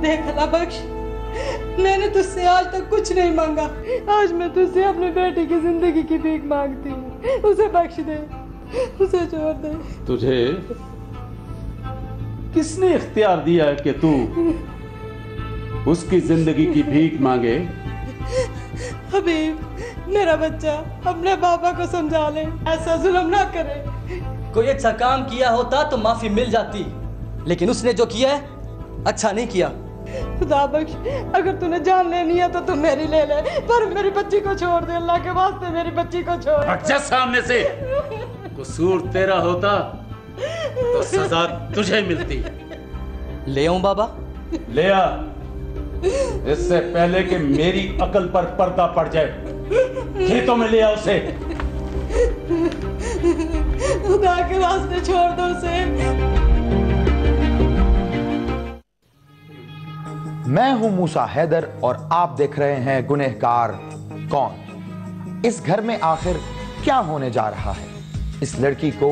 देख ला बख्श, मैंने तुझसे आज तक कुछ नहीं मांगा। आज मैं तुझसे अपनी बेटी की जिंदगी की भीख मांगती हूँ। उसे बख्श दे, उसे छोड़ दे। तुझे किसने इख्तियार दिया है कि तू उसकी जिंदगी की भीख मांगे? हबीब, मेरा बच्चा अपने पापा को समझा ले, ऐसा जुल्म ना करे। कोई अच्छा काम किया होता तो माफी मिल जाती, लेकिन उसने जो किया है अच्छा नहीं किया। खुदा बख्श, अगर तूने जान लेनी है तो तू मेरी ले ले, पर मेरी बच्ची को छोड़ दे। अल्लाह के वास्ते मेरी बच्ची को छोड़। अच्छा, सामने से कसूर तेरा होता तो सजा तुझे मिलती। ले आऊं बाबा? ले आ, इससे पहले कि मेरी अकल पर पर्दा पड़ जाए। खेतों में ले आ उसे। खुदा के वास्ते छोड़ दो उसे। मैं हूं मूसा हैदर और आप देख रहे हैं गुनहगार कौन। इस घर में आखिर क्या होने जा रहा है? इस लड़की को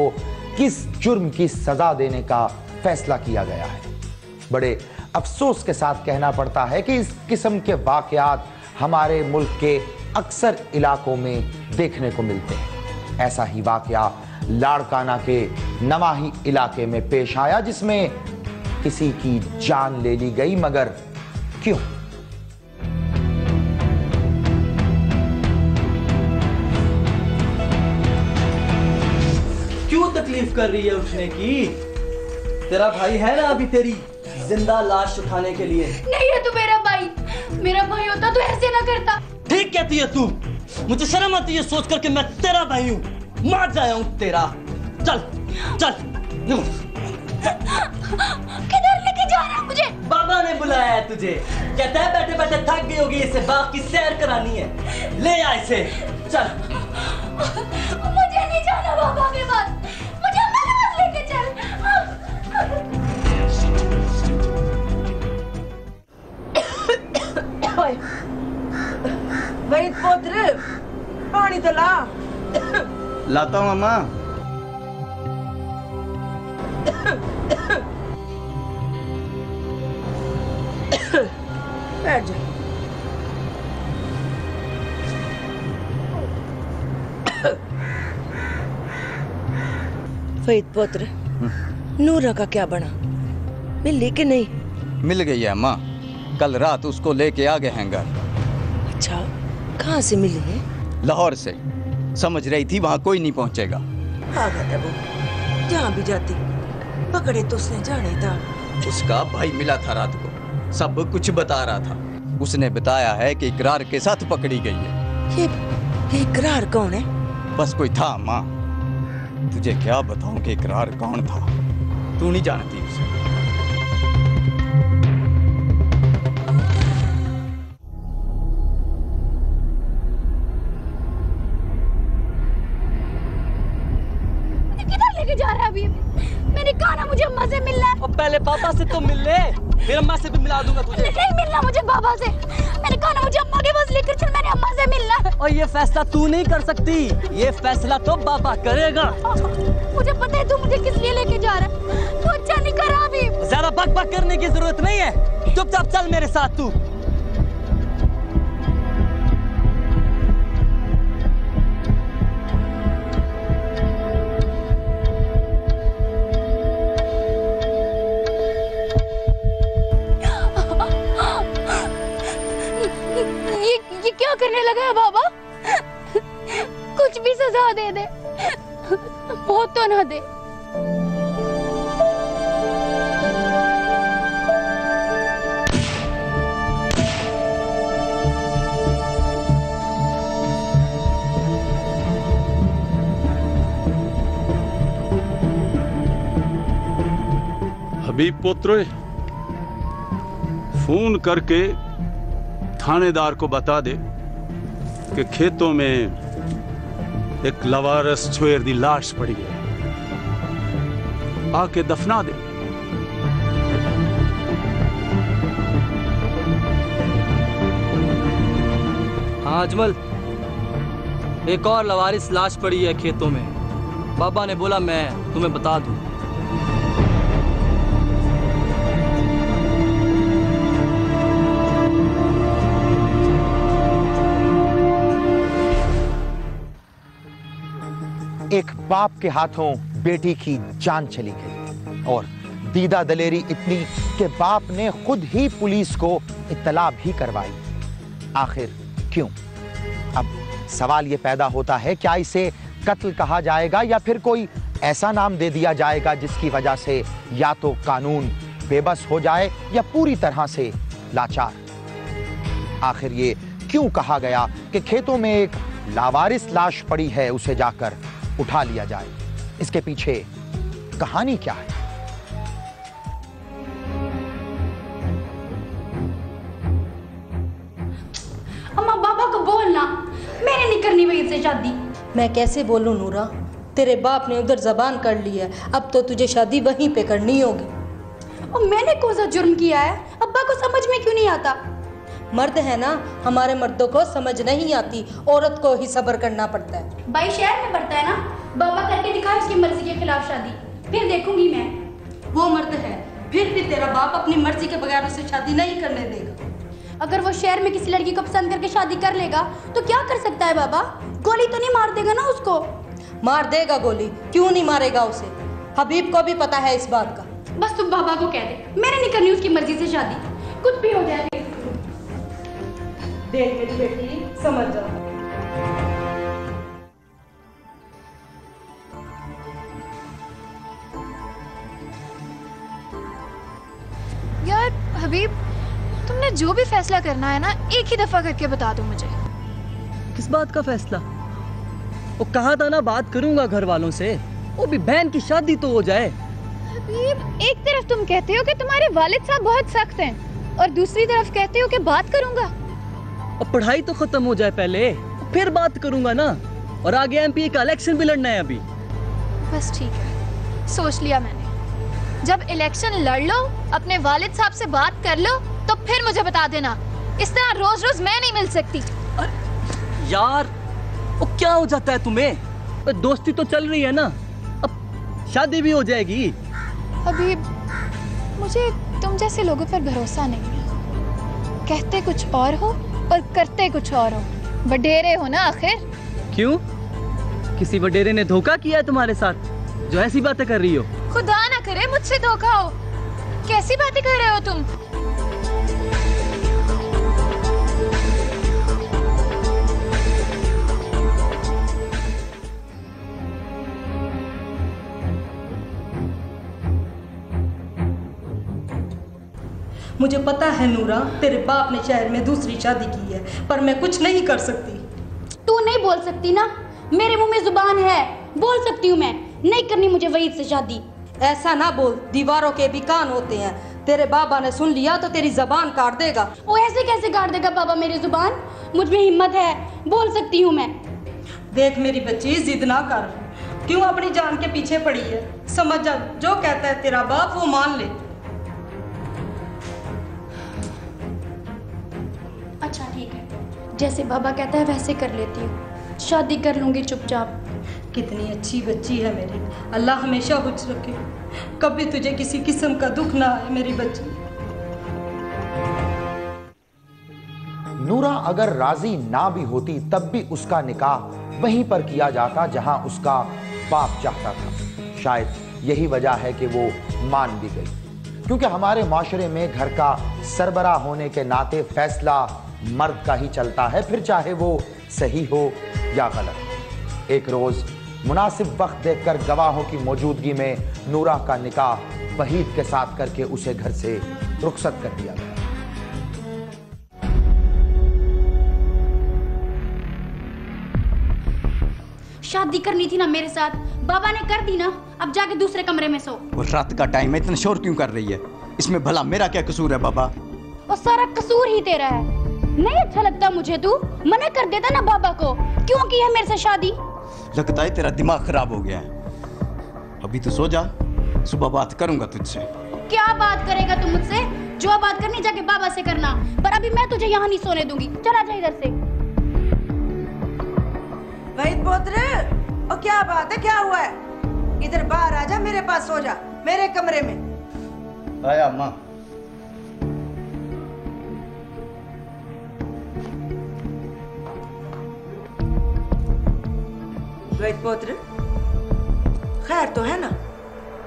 किस जुर्म की सजा देने का फैसला किया गया है? बड़े अफसोस के साथ कहना पड़ता है कि इस किस्म के वाकयात हमारे मुल्क के अक्सर इलाकों में देखने को मिलते हैं। ऐसा ही वाकया लाड़काना के नवाही इलाके में पेश आया, जिसमें किसी की जान ले ली गई। मगर क्यों? क्यों तकलीफ कर रही है उठने की? तेरा भाई है ना अभी तेरी जिंदा लाश उठाने के लिए। नहीं है तू मेरा भाई। मेरा भाई होता तो ऐसे ना करता। ठीक कहती है तू। मुझे शर्म आती है सोच कर के मैं तेरा भाई हूँ। मार जाया हूँ तेरा। चल चल। किधर लेके जा रहा है मुझे? बाबा ने बुलाया है तुझे। कहता है बैठे बैठे थक गई होगी, इसे बाग की सैर करानी है। ले आ इसे। चल। मुझे नहीं जाना बाबा के पास। मुझे अम्मा के पास लेके चल। वही पुत्र, पानी तो ला। लाता हूँ अम्मा। बैठ जा। फईद पुत्र, नूरा का क्या बना? मिली कि नहीं? मिल गई है अम्मा। कल रात उसको लेके आ गए हैं घर। अच्छा, कहाँ से मिली है? लाहौर से। समझ रही थी वहाँ कोई नहीं पहुँचेगा। पागल है वो, जहाँ भी जाती पकड़े तो उसने जाने था। उसका भाई मिला था रात को, सब कुछ बता रहा था। उसने बताया है कि इकरार के साथ पकड़ी गई है। ये इकरार कौन है? बस कोई था अम्मा। तुझे क्या बताऊं कि इकरार कौन था? तू नहीं जानती उसे। किधर लेके जा रहा है अभी? मैंने कहा ना मुझे अम्मा से मिलना है। और पहले पापा से तो मिल ले, फिर अम्मा से भी मिला दूंगा तुझे। नहीं मिलना मुझे बाबा से। मैंने कहा ना मुझे अम्मा के पास लेकर चल। मैंने अम्मा से मिलना है। और ये फैसला तू नहीं कर सकती, ये फैसला तो बाबा करेगा। मुझे पता है तू मुझे किस लिए लेके जा रहा है। तू अच्छा नहीं कर रहा अभी। ज्यादा बक बक करने की जरूरत नहीं है। चुपचाप चल मेरे साथ तू। ये क्या करने लगा है बाबा? कुछ भी सजा दे दे, मौत तो ना दे। हबीब पुत्र, फोन करके थानेदार को बता दे कि खेतों में एक लवारस छुएर दी लाश पड़ी है, आके दफना दे। हाँ अजमल, एक और लवारिस लाश पड़ी है खेतों में। बाबा ने बोला मैं तुम्हें बता दूं। एक बाप के हाथों बेटी की जान चली गई और दीदा दलेरी इतनी कि बाप ने खुद ही पुलिस को इत्तला भी करवाई। आखिर क्यों? अब सवाल यह पैदा होता है, क्या इसे कत्ल कहा जाएगा या फिर कोई ऐसा नाम दे दिया जाएगा जिसकी वजह से या तो कानून बेबस हो जाए या पूरी तरह से लाचार। आखिर ये क्यों कहा गया कि खेतों में एक लावारिस लाश पड़ी है, उसे जाकर उठा लिया जाए? इसके पीछे कहानी क्या है? अम्मा बाबा को बोलना, मैंने नहीं करनी वहीद से शादी। मैं कैसे बोलूं नूरा, तेरे बाप ने उधर जबान कर ली है, अब तो तुझे शादी वहीं पे करनी होगी। और मैंने कौन सा जुर्म किया है? अब्बा को समझ में क्यों नहीं आता? मर्द है ना, हमारे मर्दों को समझ नहीं आती, औरत को ही सब्र करना पड़ता है। भाई शहर में पड़ता है ना, बाबा करके दिखा उसकी मर्जी के खिलाफ शादी, फिर देखूंगी मैं। वो मर्द है, फिर भी तेरा बाप अपनी मर्जी के बगैर उसे शादी नहीं करने देगा। अगर वो शहर में किसी लड़की को पसंद करके शादी कर लेगा तो क्या कर सकता है बाबा? गोली तो नहीं मार देगा ना उसको? मार देगा गोली, क्यों नहीं मारेगा उसे? हबीब को भी पता है इस बात का। बस तुम बाबा को कह दे, मैंने नहीं करनी उसकी मर्जी से शादी, कुछ भी हो जाए। देख मेरी बेटी, समझ जा। यार हबीब, तुमने जो भी फैसला करना है ना, एक ही दफा करके बता दो मुझे। किस बात का फैसला? वो कहा था ना बात करूंगा घर वालों से, वो भी बहन की शादी तो हो जाए। हबीब, एक तरफ तुम कहते हो कि तुम्हारे वालिद साहब बहुत सख्त हैं और दूसरी तरफ कहते हो कि बात करूंगा। और पढ़ाई तो खत्म हो जाए पहले, फिर बात करूंगा ना। और आगे एमपी का इलेक्शन भी लड़ना है अभी। बस ठीक है, सोच लिया मैंने। जब इलेक्शन लड़ लो, अपने वालिद साहब से बात कर लो, तो फिर मुझे बता देना। इस तरह रोज रोज मैं नहीं मिल सकती। यार वो क्या हो जाता है तुम्हें? दोस्ती तो चल रही है ना, अब शादी भी हो जाएगी। हबीब, मुझे तुम जैसे लोगों पर भरोसा नहीं है। कहते कुछ और हो और करते कुछ और हो। वडेरे हो ना आखिर। क्यों? किसी वडेरे ने धोखा किया है तुम्हारे साथ जो ऐसी बातें कर रही हो? खुदा ना करे मुझसे धोखा हो। कैसी बातें कर रहे हो तुम? मुझे पता है नूरा, तेरे बाप ने शहर में दूसरी शादी की है, पर मैं कुछ नहीं कर सकती। तू नहीं बोल सकती ना, मेरे मुंह में जुबान है, बोल सकती हूँ मैं। नहीं करनी मुझे वहीद से शादी। ऐसा ना बोल, दीवारों के भी कान होते हैं। तेरे बाबा ने सुन लिया तो तेरी जबान काट देगा। वो ऐसे कैसे काट देगा बाबा मेरी जुबान? मुझ में हिम्मत है, बोल सकती हूँ मैं। देख मेरी बच्ची, जिद ना कर, क्यों अपनी जान के पीछे पड़ी है? समझ जा, जो कहता है तेरा बाप वो मान ले। अच्छा ठीक है, जैसे बाबा कहता है वैसे कर लेती हूँ, शादी कर लूंगी चुपचाप। कितनी अच्छी बच्ची है मेरी, अल्लाह हमेशा खुश रखे, कभी तुझे किसी किस्म का दुख ना आए मेरी बच्ची। नूरा अगर राजी ना भी होती तब भी उसका निकाह वहीं पर किया जाता जहां उसका बाप चाहता था। शायद यही वजह है कि वो मान भी गई, क्योंकि हमारे माशरे में घर का सरबराह होने के नाते फैसला मर्द का ही चलता है, फिर चाहे वो सही हो या गलत। एक रोज मुनासिब वक्त देखकर गवाहों की मौजूदगी में नूरा का निकाह वहीद के साथ करके उसे घर से रुखसत कर दिया गया। शादी करनी थी ना मेरे साथ, बाबा ने कर दी ना, अब जाके दूसरे कमरे में सो। वो रात का टाइम है, इतना शोर क्यों कर रही है? इसमें भला मेरा क्या कसूर है बाबा? और सारा कसूर ही तेरा है। नहीं अच्छा लगता मुझे, तू मना कर देता ना बाबा को, क्यों की है मेरे से शादी? लगता है तेरा दिमाग खराब हो गया है। अभी तो सो जा, सुबह बात करूंगा तुझसे। क्या बात करेगा तू मुझसे? जो बात करनी जाके बाबा से करना, पर अभी मैं तुझे यहाँ नहीं सोने दूंगी। चला जा इधर से। वहीद पुत्र, और क्या बात है, क्या हुआ है? इधर बाहर आ जा, मेरे पास सो जा, मेरे कमरे में। आया माँ। वहीद पुत्र, खैर तो है ना?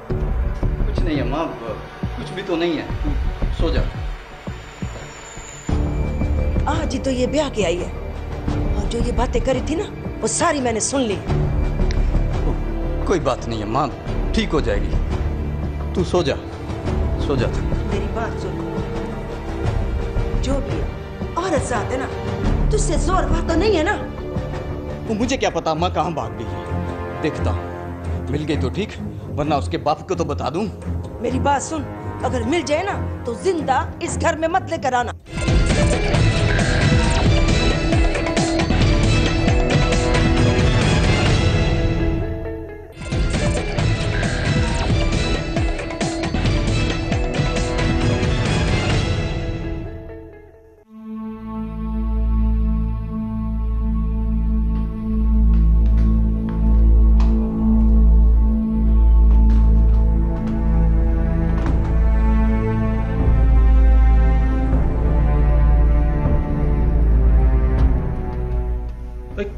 कुछ नहीं अम्मा, कुछ भी तो नहीं है, तू सो जा। आज ही तो ये ब्याह के आई है और जो ये बातें करी थी ना वो सारी मैंने सुन ली। कोई बात नहीं अम्मा, ठीक हो जाएगी, तू सो जा, सो जा। मेरी बात सुन, जो भी औरत साथ है ना, तुझसे जोर बात तो नहीं है ना? वो मुझे क्या पता अम्मा कहाँ भाग गई है। देखता हूँ, मिल गई तो ठीक, वरना उसके बाप को तो बता दूं। मेरी बात सुन, अगर मिल जाए ना तो जिंदा इस घर में मत लेकर आना।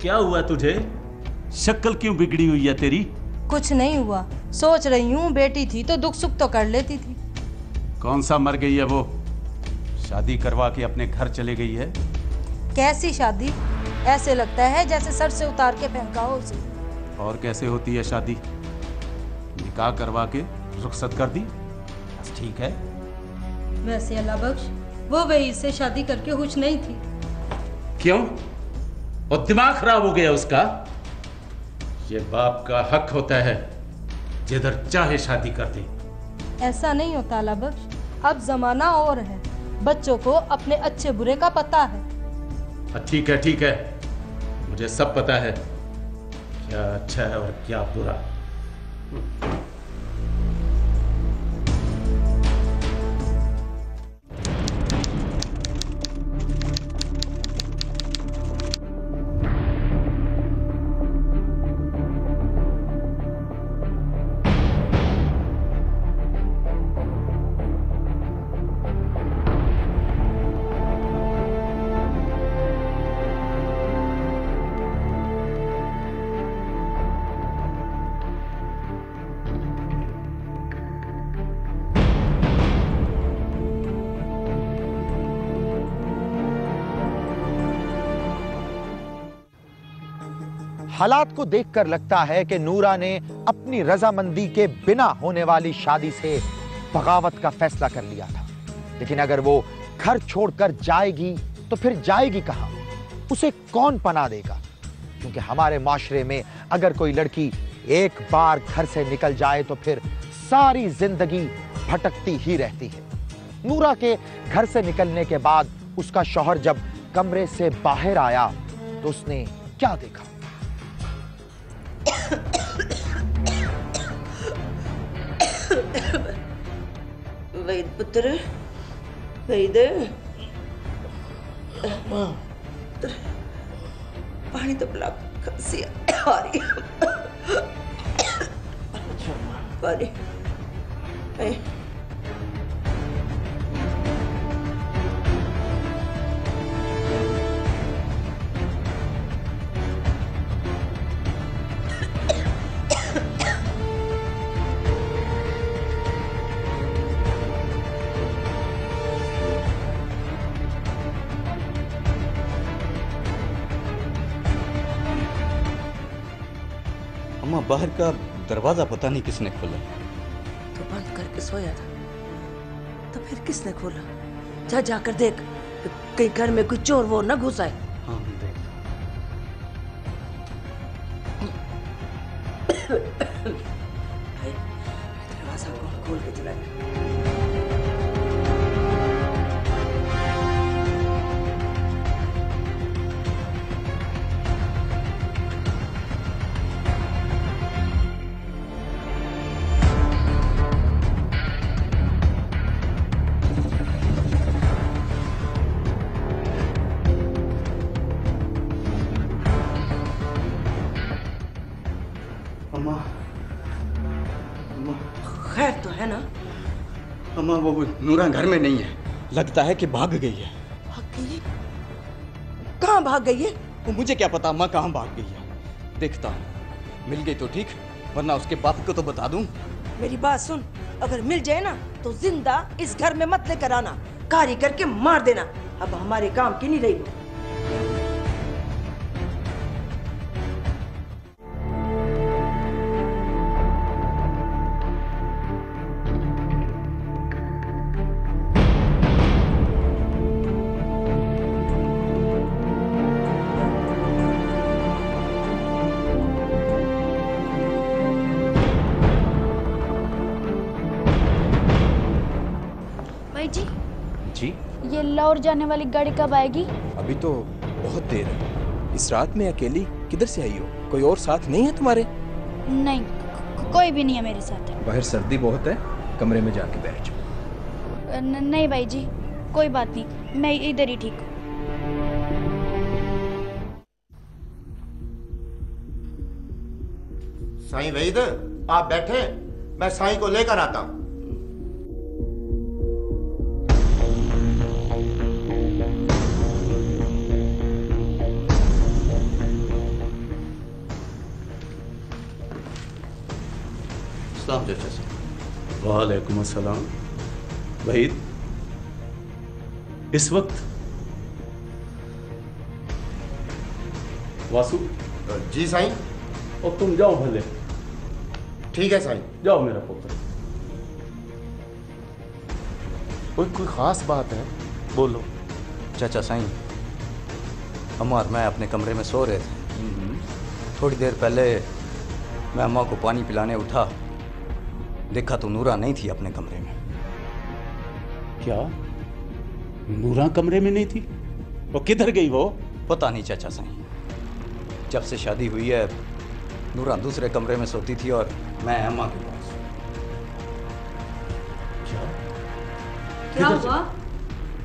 क्या हुआ तुझे? शक्ल क्यों बिगड़ी हुई है तेरी? कुछ नहीं हुआ, सोच रही हूँ बेटी थी तो दुख सुख तो कर लेती थी। कौन सा मर गई है वो? शादी करवा के अपने घर चले गई है। कैसी शादी? ऐसे लगता है जैसे सर से उतार के फेंका हो उसे। और कैसे होती है शादी? निकाह करवा के रुखसत कर दी, बस ठीक है। वैसे अल्लाह बख्श, वो वही से शादी करके खुश नहीं थी। क्यों? और दिमाग खराब हो गया उसका? ये बाप का हक होता है जिधर चाहे शादी कर दे। ऐसा नहीं होता अल्लाह बख्श, अब जमाना और है, बच्चों को अपने अच्छे बुरे का पता है। ठीक है ठीक है, मुझे सब पता है क्या अच्छा है और क्या बुरा। हालात को देखकर लगता है कि नूरा ने अपनी रजामंदी के बिना होने वाली शादी से बगावत का फैसला कर लिया था। लेकिन अगर वो घर छोड़कर जाएगी तो फिर जाएगी कहां? उसे कौन पनाह देगा? क्योंकि हमारे माशरे में अगर कोई लड़की एक बार घर से निकल जाए तो फिर सारी जिंदगी भटकती ही रहती है। नूरा के घर से निकलने के बाद उसका शौहर जब कमरे से बाहर आया तो उसने क्या देखा? वहीद पुत्र, वहीद, पानी तो पिला, खांसी आ रही है। पानी अम्मा, बाहर का दरवाजा पता नहीं किसने खोला। तो बंद करके सोया था, तो फिर किसने खोला? जा जाकर देख, कहीं घर में कोई चोर वोर ना घुस आए। हाँ देख। दरवाजा खोल के चला गया। खैर तो है ना? अम्मा, वो नूरा घर में नहीं है, लगता है कि भाग गई है। भाग गई है? कहाँ भाग गई है? वो मुझे क्या पता अम्मा कहाँ भाग गई है। देखता हूँ, मिल गई तो ठीक, वरना उसके बाप को तो बता दूं। मेरी बात सुन, अगर मिल जाए ना तो जिंदा इस घर में मत लेकर आना, कारी करके मार देना। अब हमारे काम की नहीं रही वो। भाई जी, जी ये लाहौर जाने वाली गाड़ी कब आएगी? अभी तो बहुत देर है। इस रात में अकेली किधर से आई हो? कोई और साथ नहीं है तुम्हारे? नहीं, कोई भी नहीं है मेरे साथ। बाहर सर्दी बहुत है, कमरे में जाके बैठ जाओ। नहीं भाई जी, कोई बात नहीं, मैं इधर ही ठीक हूँ। साईं वहीद, आप बैठे, मैं साईं को लेकर आता हूं। सलाम चाचा साहब। वालेकुम अस्सलाम। वहीद, इस वक्त वासु। जी साईं। और तुम जाओ भले। ठीक है साईं। जाओ मेरा पुत्र। कोई खास बात है? बोलो। चाचा साईं, अम्मा और मैं अपने कमरे में सो रहे थे। थोड़ी देर पहले मैं अम्मा को पानी पिलाने उठा, देखा तो नूरा नहीं थी अपने कमरे में। क्या नूरा कमरे में नहीं थी? वो किधर गई वो? पता नहीं चाचा साईं। जब से शादी हुई है नूरा दूसरे कमरे में सोती थी और मैं अम्मा के पास। क्या हुआ?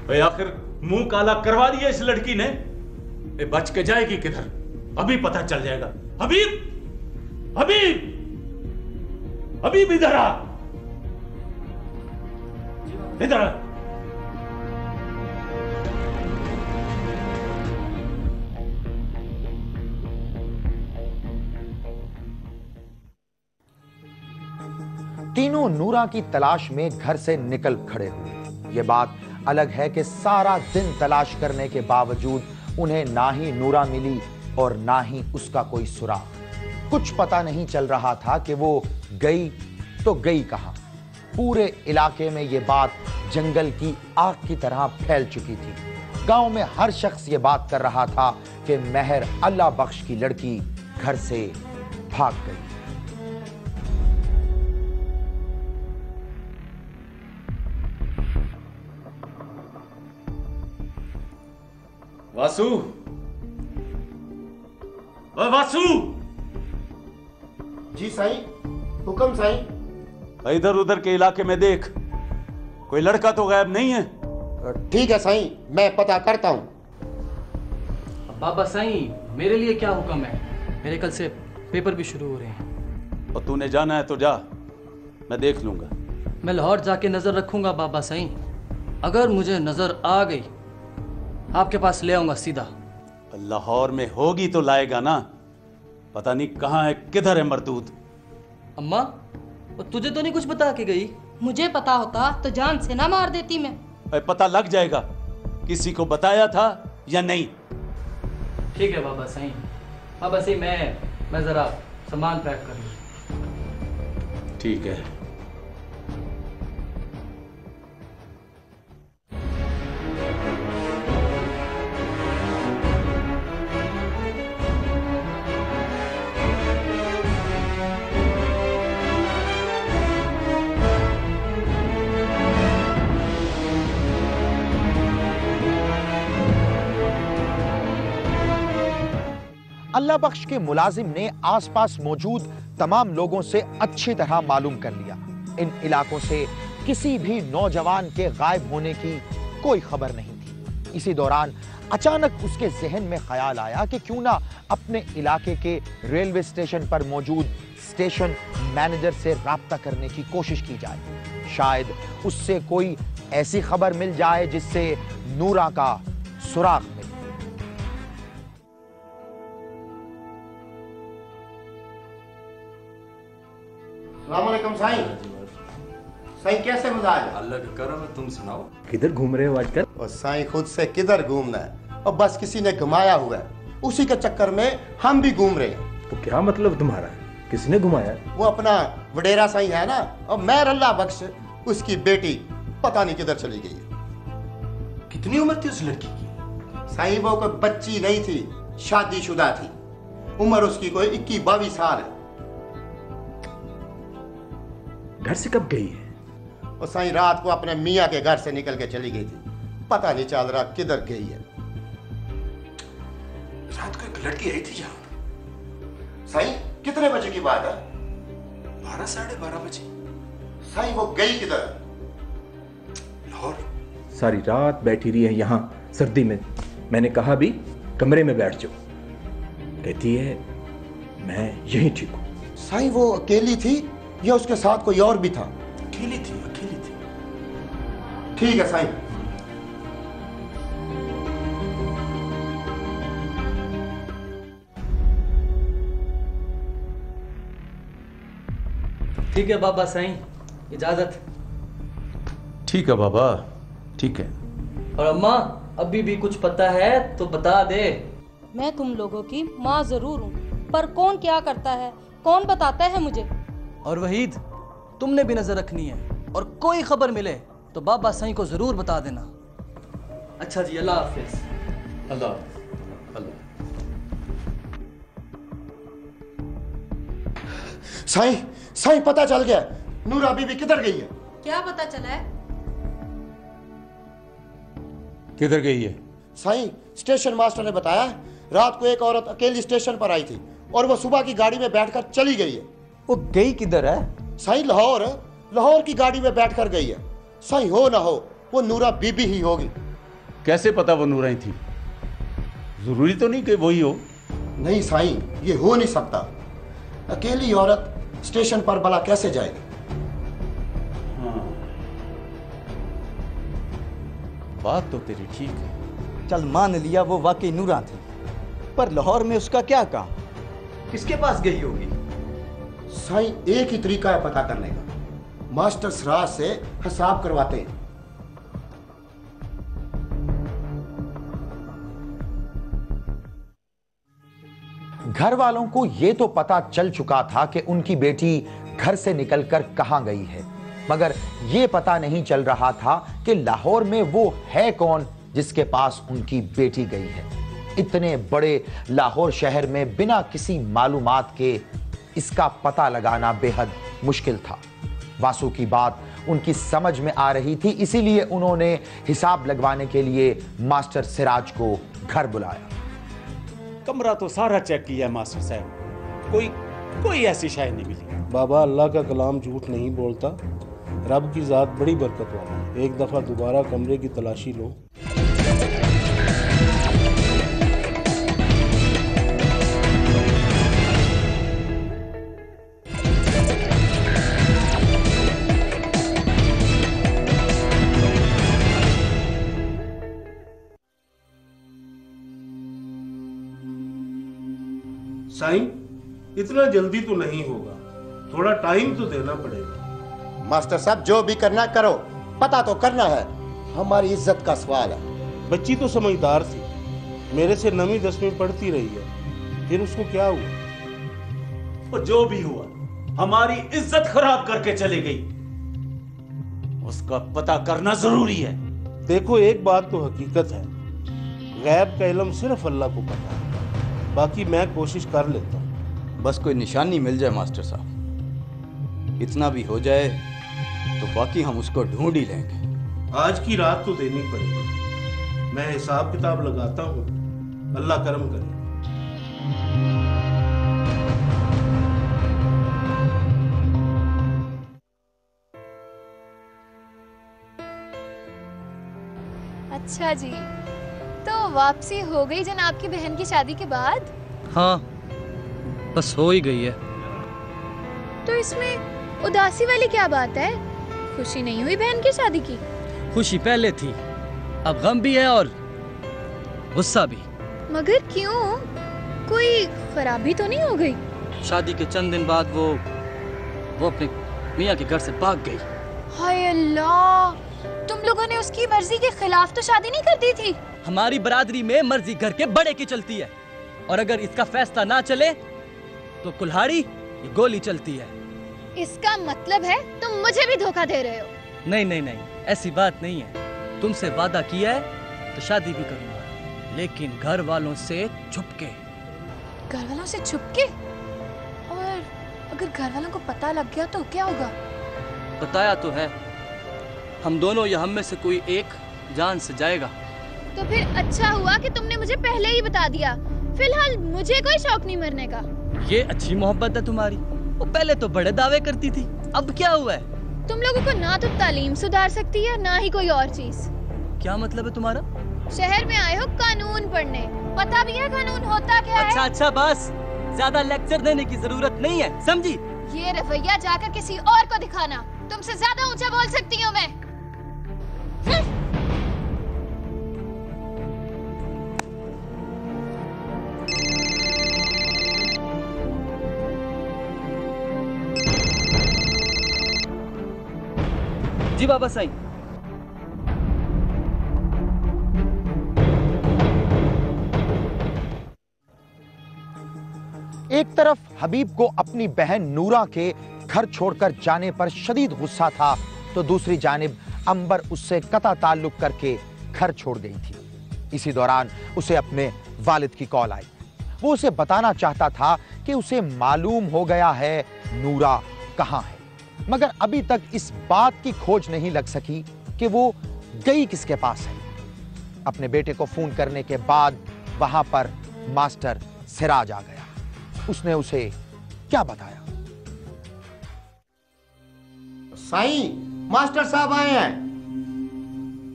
भाई आखिर मुंह काला करवा दिया इस लड़की ने। ये बच के जाएगी किधर? अभी पता चल जाएगा। हबीब, हबीब, हबीब इधर आ, इधर आ। तीनों नूरा की तलाश में घर से निकल खड़े हुए। ये बात अलग है कि सारा दिन तलाश करने के बावजूद उन्हें ना ही नूरा मिली और ना ही उसका कोई सुराग। कुछ पता नहीं चल रहा था कि वो गई तो गई कहां। पूरे इलाके में ये बात जंगल की आग की तरह फैल चुकी थी। गांव में हर शख्स ये बात कर रहा था कि मेहर अल्लाह बख्श की लड़की घर से भाग गई। वासु, ओ वासु। जी साईं। हुक्म साईं। इधर उधर के इलाके में देख, कोई लड़का तो गायब नहीं है। ठीक है साईं, मैं पता करता हूं। बाबा साईं, मेरे लिए क्या हुक्म है? मेरे कल से पेपर भी शुरू हो रहे हैं। और तूने जाना है तो जा, मैं देख लूंगा। मैं लाहौर जाके नजर रखूंगा बाबा साईं। अगर मुझे नजर आ गई आपके पास ले आऊंगा सीधा। लाहौर में होगी तो लाएगा ना, पता नहीं कहां है, किधर है मरदूद। अम्मा, और तुझे तो नहीं कुछ बता के गई? मुझे पता होता तो जान से ना मार देती मैं। पता लग जाएगा किसी को बताया था या नहीं। ठीक है बाबा साईं। बाबा साईं, मैं जरा सामान पैक कर लूं। ठीक है। अल्लाह बख्श के मुलाजिम ने आसपास मौजूद तमाम लोगों से अच्छी तरह मालूम कर लिया। इन इलाकों से किसी भी नौजवान के गायब होने की कोई खबर नहीं थी। इसी दौरान अचानक उसके जहन में ख्याल आया कि क्यों ना अपने इलाके के रेलवे स्टेशन पर मौजूद स्टेशन मैनेजर से राब्ता करने की कोशिश की जाए। शायद उससे कोई ऐसी खबर मिल जाए जिससे नूरा का सुराग मिले। अस्सलामुअलैकुम साईं। साईं कैसे मिजाज? अल्लाह का करम है, तुम सुनाओ। किधर घूम रहे हो आजकल? और साईं खुद से किधर घूमना है, और बस किसी ने घुमाया हुआ है, उसी के चक्कर में हम भी घूम रहे हैं। तो क्या मतलब तुम्हारा? किसने घुमाया? वो अपना वडेरा साईं है ना, और मैं अल्लाह बख्श, उसकी बेटी पता नहीं किधर चली गई है। कितनी उम्र थी उस लड़की की? साईं वो कोई बच्ची नहीं थी, शादीशुदा थी। उम्र उसकी कोई 21-22 साल है। घर से कब गई है? और साईं रात को अपने मियाँ के घर से निकल के चली गई थी, पता नहीं चल रहा किधर गई है। रात को एक लड़की आई थी यहाँ? साईं कितने बजे की बात है? 12 साढ़े 12 बजे। साईं वो गई किधर? लाहौर। सारी रात बैठी रही है यहाँ सर्दी में। मैंने कहा भी कमरे में बैठ जाओ, कहती है मैं यहीं ठीक हूँ। साईं वो अकेली थी या उसके साथ कोई और भी था? अकेली थी, अकेली थी। ठीक है साईं। ठीक है बाबा साईं, इजाजत। ठीक है बाबा, ठीक है। और अम्मा, अभी भी कुछ पता है तो बता दे। मैं तुम लोगों की माँ जरूर हूँ, पर कौन क्या करता है कौन बताता है मुझे। और वहीद, तुमने भी नजर रखनी है, और कोई खबर मिले तो बाबा साईं को जरूर बता देना। अच्छा जी, अल्लाह हाफिज। अल्लाह अल्लाह। साईं साईं पता चल गया, नूरा बीबी किधर गई है? क्या पता चला है? किधर गई है? साईं स्टेशन मास्टर ने बताया रात को एक औरत अकेली स्टेशन पर आई थी और वो सुबह की गाड़ी में बैठकर चली गई है। वो गई किधर है? साईं लाहौर, लाहौर की गाड़ी में बैठकर गई है। साईं हो ना हो वो नूरा बीबी ही होगी। कैसे पता वो नूरा ही थी? जरूरी तो नहीं कि वही हो। नहीं साईं, ये हो नहीं सकता। अकेली औरत स्टेशन पर भला कैसे जाएगी? बात तो तेरी ठीक है। चल मान लिया वो वाकई नूरा थी, पर लाहौर में उसका क्या काम? किसके पास गई होगी? साईं एक ही तरीका है पता करने का, मास्टर सराज से हिसाब करवाते हैं। घर वालों को यह तो पता चल चुका था कि उनकी बेटी घर से निकलकर कहां गई है, मगर यह पता नहीं चल रहा था कि लाहौर में वो है कौन जिसके पास उनकी बेटी गई है। इतने बड़े लाहौर शहर में बिना किसी मालूमात के इसका पता लगाना बेहद मुश्किल था। वासु की बात उनकी समझ में आ रही थी, इसीलिए उन्होंने हिसाब लगवाने के लिए मास्टर सिराज को घर बुलाया। कमरा तो सारा चेक किया मास्टर साहब, कोई ऐसी शाय नहीं मिली। बाबा अल्लाह का कलाम झूठ नहीं बोलता, रब की जात बड़ी बरकत वाली। एक दफा दोबारा कमरे की तलाशी लो। साईं इतना जल्दी तो नहीं होगा, थोड़ा टाइम तो देना पड़ेगा। मास्टर साहब जो भी करना करो, पता तो करना है, हमारी इज्जत का सवाल है। बच्ची तो समझदार थी, मेरे से 9वीं 10वीं पढ़ती रही है, फिर उसको क्या हुआ? और जो भी हुआ हमारी इज्जत खराब करके चली गई, उसका पता करना जरूरी है। देखो एक बात तो हकीकत है, गैब का इल्म सिर्फ अल्लाह को पता है, बाकी मैं कोशिश कर लेता हूँ। बस कोई निशानी मिल जाए मास्टर साहब, इतना भी हो जाए तो बाकी हम उसको ढूंढ ही लेंगे। आज की रात तो देनी पड़ेगी, मैं हिसाब किताब लगाता हूँ, अल्लाह करम करे। अच्छा जी, तो वापसी हो गई जनाब की बहन की शादी के बाद? हाँ, बस हो ही गई है। तो इसमें उदासी वाली क्या बात है? खुशी नहीं हुई बहन की शादी की? खुशी पहले थी, अब गम भी है और गुस्सा भी। मगर क्यों? कोई खराबी तो नहीं हो गई? शादी के चंद दिन बाद वो वो अपने मियाँ के घर से भाग गई। हाय अल्लाह, तुम लोगों ने उसकी मर्जी के खिलाफ तो शादी नहीं कर दी थी? हमारी बरादरी में मर्जी घर के बड़े की चलती है, और अगर इसका फैसला ना चले तो कुल्हाड़ी या गोली चलती है। इसका मतलब है तुम मुझे भी धोखा दे रहे हो? नहीं नहीं नहीं, ऐसी बात नहीं है। तुमसे वादा किया है तो शादी भी करूंगा, लेकिन घर वालों से छुपके। घर वालों से छुपके? और अगर घर वालों को पता लग गया तो क्या होगा? बताया तो है, हम दोनों या हम में से कोई एक जान से जाएगा। तो फिर अच्छा हुआ कि तुमने मुझे पहले ही बता दिया। फिलहाल मुझे कोई शौक नहीं मरने का। ये अच्छी मोहब्बत है तुम्हारी। वो पहले तो बड़े दावे करती थी, अब क्या हुआ है? तुम लोगों को ना तो तालीम सुधार सकती है ना ही कोई और चीज। क्या मतलब है तुम्हारा? शहर में आए हो कानून पढ़ने, पता भी है कानून होता क्या है? अच्छा बस, ज्यादा लेक्चर देने की जरूरत नहीं है, समझी? ये रवैया जाकर किसी और को दिखाना। तुमसे ज्यादा ऊंचा बोल सकती हूँ मैं। जी बाबा साईं। एक तरफ हबीब को अपनी बहन नूरा के घर छोड़कर जाने पर शदीद गुस्सा था, तो दूसरी जानिब अंबर उससे कता ताल्लुक करके घर छोड़ गई थी। इसी दौरान उसे अपने वालिद की कॉल आई। वो उसे बताना चाहता था कि उसे मालूम हो गया है नूरा कहां है, मगर अभी तक इस बात की खोज नहीं लग सकी कि वो गई किसके पास है। अपने बेटे को फोन करने के बाद वहां पर मास्टर सिराज आ गया। उसने उसे क्या बताया? साईं, मास्टर साहब आए हैं।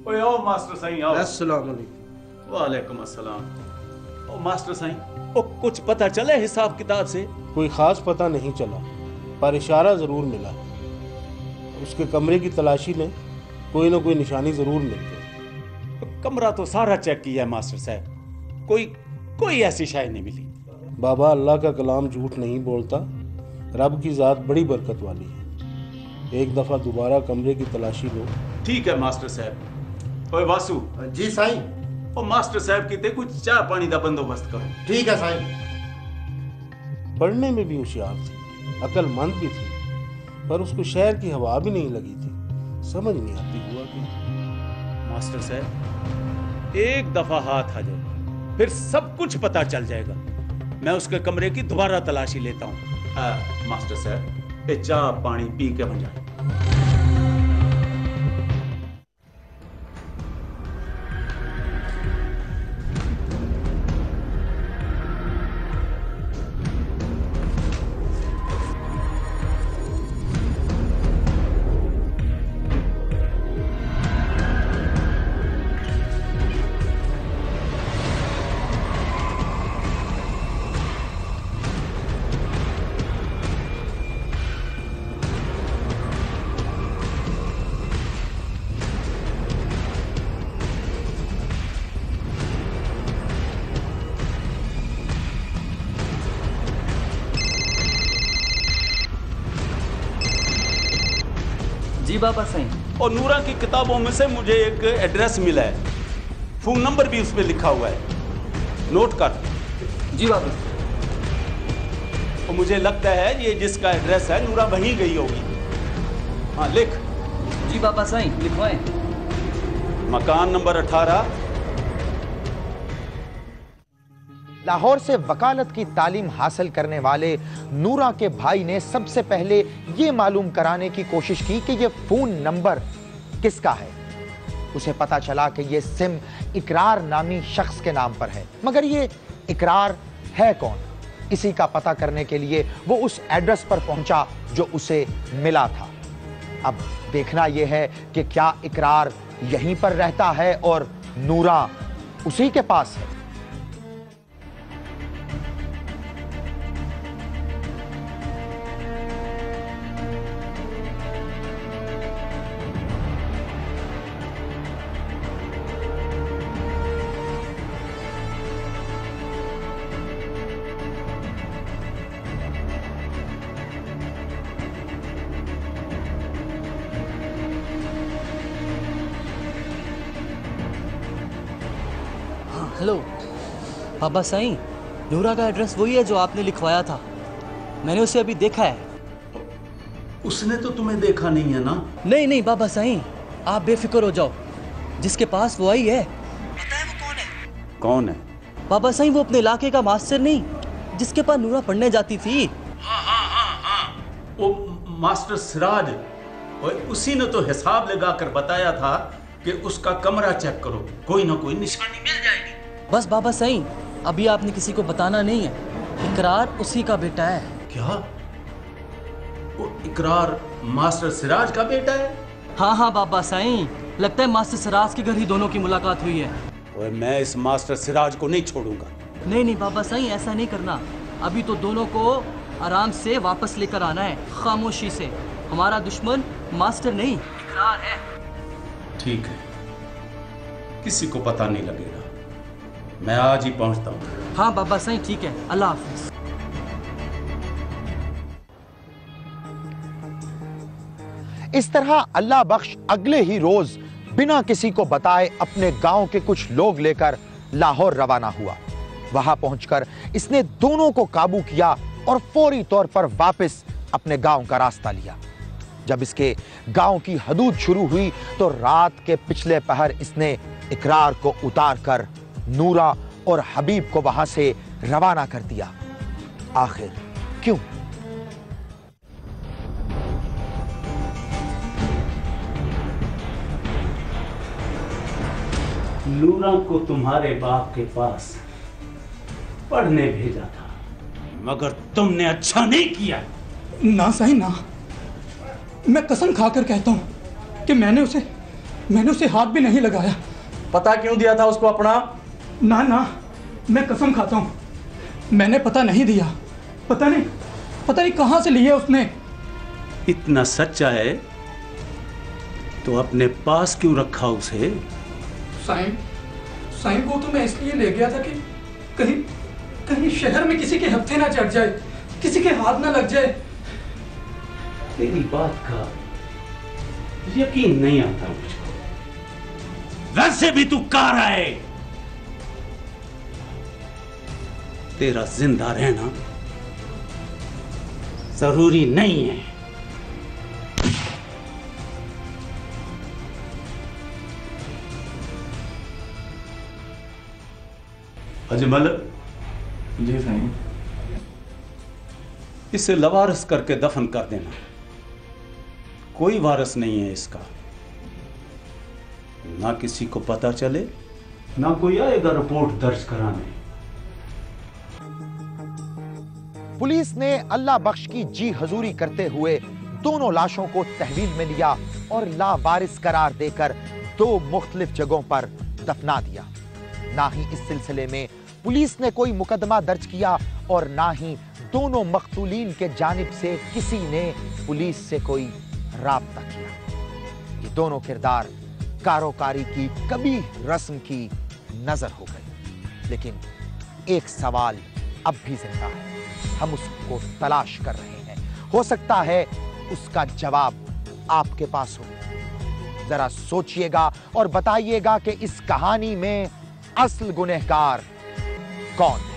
ओए आओ मास्टर साईं, आओ। अस्सलाम वालेकुम। वालेकुम अस्सलाम। ओ मास्टर साईं, ओ कुछ पता चले हिसाब किताब से? कोई खास पता नहीं चला, पर इशारा जरूर मिला। उसके कमरे की तलाशी में कोई ना कोई निशानी जरूर मिल गई। कमरा तो सारा चेक किया है मास्टर साहब, कोई ऐसी शाय नहीं मिली। बाबा, अल्लाह का कलाम झूठ नहीं बोलता। रब की जात बड़ी बरकत वाली है। एक दफा दोबारा कमरे की तलाशी लो। ठीक है मास्टर साहब। ओए वासु। जी साईं। ओ मास्टर साहब कीते कुछ चाय पानी का बंदोबस्त करो। ठीक है साईं। पढ़ने में भी होशियार थी, अक्लमंद भी थी, पर उसको शहर की हवा भी नहीं लगी थी। समझ नहीं आती हुआ कि मास्टर साहब एक दफा हाथ आ जाए फिर सब कुछ पता चल जाएगा। मैं उसके कमरे की दोबारा तलाशी लेता हूँ। मास्टर साहब, ये चाय पानी पी के बन जाए। जी बाबा साईं। और नूरा की किताबों में से मुझे एक एड्रेस मिला है, फोन नंबर भी उस पर लिखा हुआ है, नोट कर। जी बाबा। और मुझे लगता है ये जिसका एड्रेस है नूरा वहीं गई होगी। हाँ लिख। जी बाबा साईं, लिखवाएं। मकान नंबर 18। लाहौर से वकालत की तालीम हासिल करने वाले नूरा के भाई ने सबसे पहले यह मालूम कराने की कोशिश की कि यह फोन नंबर किसका है। उसे पता चला कि यह सिम इकरार नामी शख्स के नाम पर है, मगर यह इकरार है कौन? इसी का पता करने के लिए वो उस एड्रेस पर पहुंचा जो उसे मिला था। अब देखना यह है कि क्या इकरार यहीं पर रहता है और नूरा उसी के पास है। हेलो बाबा साईं, नूरा का एड्रेस वही है जो आपने लिखवाया था। मैंने उसे अभी देखा है। उसने तो तुम्हें देखा नहीं है ना? नहीं नहीं बाबा साईं, आप बेफिक्र हो जाओ। जिसके पास वो आई है, कौन है? बाबा साईं वो अपने इलाके का मास्टर नहीं, जिसके पास नूरा पढ़ने जाती थी। हाँ, वो मास्टर सिराज। और उसी ने तो हिसाब लगाकर बताया था कि उसका कमरा चेक करो, कोई ना कोई निशानी मिल जाएगी। बस बाबा साईं, अभी आपने किसी को बताना नहीं है। इकरार उसी का बेटा है। क्या? वो इकरार मास्टर सिराज का बेटा है? हाँ हाँ बाबा साईं, लगता है मास्टर सिराज के घर ही दोनों की मुलाकात हुई है। और मैं इस मास्टर सिराज को नहीं छोड़ूंगा। नहीं नहीं बाबा साईं, ऐसा नहीं करना। अभी तो दोनों को आराम से वापस लेकर आना है, खामोशी से। हमारा दुश्मन मास्टर नहीं, इकरार है। ठीक है, किसी को पता नहीं लगेगा। मैं आज ही पहुंचता हूँ। हाँ बाबा साईं, ठीक है, अल्लाह हाफिज। इस तरह अल्लाह बख्श अगले ही रोज बिना किसी को बताए अपने गांव के कुछ लोग लेकर लाहौर रवाना हुआ। वहां पहुंचकर इसने दोनों को काबू किया और फौरी तौर पर वापस अपने गांव का रास्ता लिया। जब इसके गांव की हदूद शुरू हुई तो रात के पिछले पहर इसने इकरार को उतारकर नूरा और हबीब को वहां से रवाना कर दिया। आखिर क्यों? नूरा को तुम्हारे बाप के पास पढ़ने भेजा था, मगर तुमने अच्छा नहीं किया। ना साईं ना, मैं कसम खाकर कहता हूं कि मैंने उसे हाथ भी नहीं लगाया। पता क्यों दिया था उसको अपना? ना ना, मैं कसम खाता हूं, मैंने पता नहीं दिया। पता नहीं कहां से लिया उसने। इतना सच्चा है तो अपने पास क्यों रखा उसे? साईं वो तो मैं इसलिए ले गया था कि कहीं शहर में किसी के हफ्ते ना चढ़ जाए, किसी के हाथ ना लग जाए। तेरी बात का यकीन नहीं आता मुझको। वैसे भी तू कारा है। तेरा जिंदा रहना जरूरी नहीं है। अजमल। जी साईं। इसे लवारिस करके दफन कर देना। कोई वारिस नहीं है इसका। ना किसी को पता चले, ना कोई आएगा रिपोर्ट दर्ज कराने। पुलिस ने अल्लाह बख्श की जी हजूरी करते हुए दोनों लाशों को तहवील में लिया और लावारिस करार देकर 2 मुख्तलिफ जगहों पर दफना दिया। ना ही इस सिलसिले में पुलिस ने कोई मुकदमा दर्ज किया और ना ही दोनों मकतूलीन के जानिब से किसी ने पुलिस से कोई राब्ता किया। ये दोनों किरदार कारोकारी की कभी रस्म की नजर हो गई। लेकिन एक सवाल अब भी जिंदा है, हम उसको तलाश कर रहे हैं। हो सकता है उसका जवाब आपके पास हो। जरा सोचिएगा और बताइएगा कि इस कहानी में असल गुनहगार कौन है।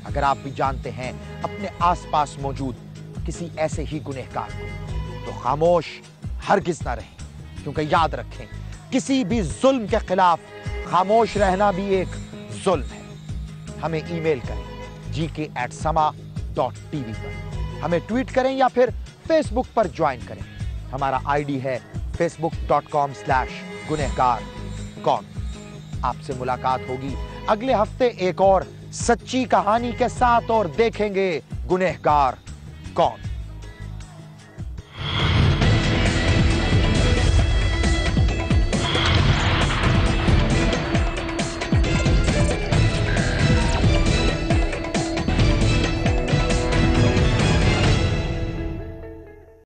अगर आप भी जानते हैं अपने आसपास मौजूद किसी ऐसे ही गुनहगार को, तो खामोश हरगिज ना रहें, क्योंकि याद रखें किसी भी जुल्म के खिलाफ खामोश रहना भी एक जुल्म है। हमें ईमेल करें gk@sama.tv पर, हमें ट्वीट करें या फिर फेसबुक पर ज्वाइन करें। हमारा आईडी है facebook.com/गुनहगार कौन। आपसे मुलाकात होगी अगले हफ्ते एक और सच्ची कहानी के साथ और देखेंगे गुनहगार कौन।